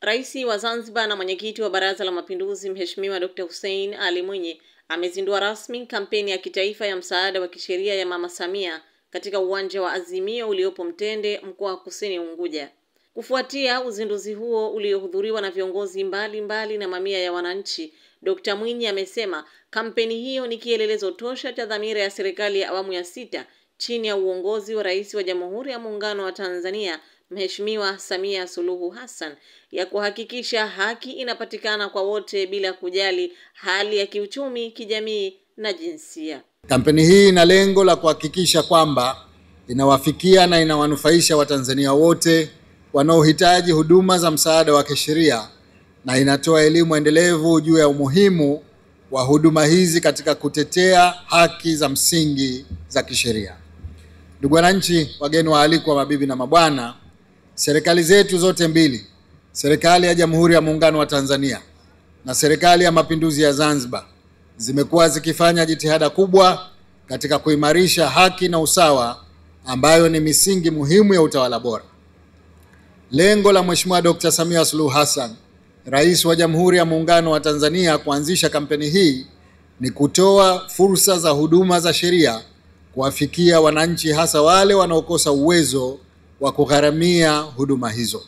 Rais wa Zanzibar na mwenyekiti wa Baraza la Mapinduzi Mheshimiwa Dr. Hussein Ali Mwinyi amezindua rasmi kampeni ya kitaifa ya msaada wa kisheria ya Mama Samia katika uwanja wa Azimio uliopo Mtende, mkoa wa Kusini Unguja. Kufuatia uzinduzi huo uliohudhuriwa na viongozi mbalimbali na mamia ya wananchi, Dr. Mwinyi amesema kampeni hiyo ni kielelezo tosha cha dhamira ya serikali ya awamu ya 6 chini ya uongozi wa Rais wa Jamhuri ya Muungano wa Tanzania Mheshimiwa Samia Suluhu Hassan ya kuhakikisha haki inapatikana kwa wote bila kujali hali ya kiuchumi, kijamii na jinsia. Kampeni hii ina lengo la kuhakikisha kwamba inawafikia na inawanufaisha Watanzania wote wanaohitaji huduma za msaada wa kisheria, na inatoa elimu endelevu juu ya umuhimu wa huduma hizi katika kutetea haki za msingi za kisheria. Ndugu wananchi, wageni waalikwa, mabibi na mabwana, serikali zetu zote mbili, serikali ya Jamhuri ya Muungano wa Tanzania na serikali ya Mapinduzi ya Zanzibar, zimekuwa zikifanya jitihada kubwa katika kuimarisha haki na usawa ambayo ni misingi muhimu ya utawala bora. Lengo la Mheshimiwa Dr. Samia Suluhu Hassan, Rais wa Jamhuri ya Muungano wa Tanzania, kuanzisha kampeni hii ni kutoa fursa za huduma za sheria kuwafikia wananchi, hasa wale wanaokosa uwezo wa kugharamia huduma hizo.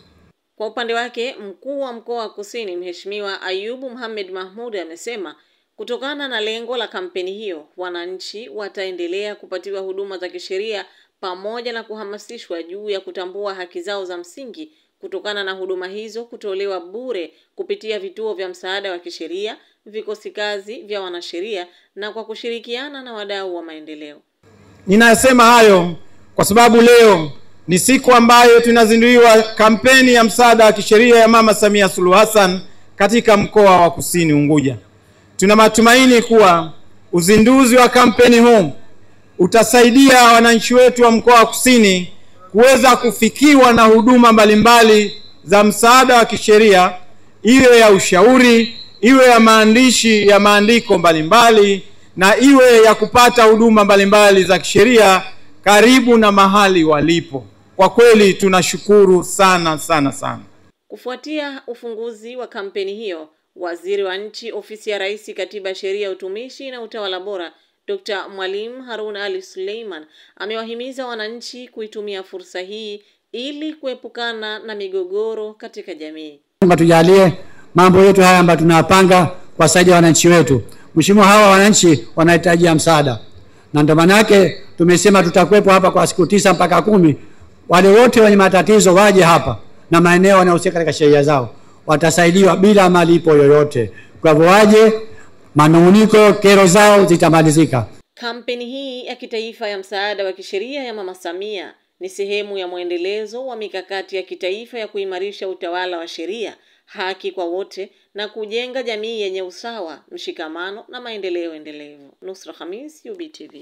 Kwa upande wake, mkuu wa mkoa wa Kusini Mheshimiwa Ayubu Mohamed Mahmud amesema kutokana na lengo la kampeni hiyo, wananchi wataendelea kupatiwa huduma za kisheria pamoja na kuhamasishwa juu ya kutambua haki zao za msingi kutokana na huduma hizo kutolewa bure kupitia vituo vya msaada wa kisheria, vikosi kazi vya wanasheria na kwa kushirikiana na wadau wa maendeleo. Ninasema hayo kwa sababu leo ni siku ambayo tunazinduliwa kampeni ya msaada wa kisheria ya Mama Samia Suluhu Hassan katika mkoa wa Kusini Unguja. Tuna matumaini kuwa uzinduzi wa kampeni huu utasaidia wananchi wetu wa mkoa wa Kusini kuweza kufikiwa na huduma mbalimbali za msaada wa kisheria, iwe ya ushauri, iwe ya maandishi ya maandiko mbalimbali, na iwe ya kupata huduma mbalimbali za kisheria karibu na mahali walipo. Kwa kweli tunashukuru sana sana sana. Kufuatia ufunguzi wa kampeni hiyo, Waziri wa Nchi, Ofisi ya Rais, Katiba, Sheria, Utumishi na Utawala Bora, Dr. Mwalimu Harun Ali Suleiman amewahimiza wananchi kuitumia fursa hii ili kuepukana na migogoro katika jamii. Tujalie mambo yetu haya ambayo tunayapanga kwa saidi ya wananchi wetu. Mheshimiwa, hawa wananchi wanahitaji msaada, na ndio maana yake tumesema tutakuwepo hapa kwa siku 9 mpaka 10. Wale wote wenye matatizo waje hapa, na maeneo yanayohusika katika sheria zao watasaidiwa bila malipo yoyote. Kwa hivyo waje, manunguniko, kero zao zitamalizika. Kampeni hii ya kitaifa ya msaada wa kisheria ya Mama Samia ni sehemu ya mwendelezo wa mikakati ya kitaifa ya kuimarisha utawala wa sheria, haki kwa wote na kujenga jamii yenye usawa, mshikamano na maendeleo endelevu. Nusra Khamis, UBTV.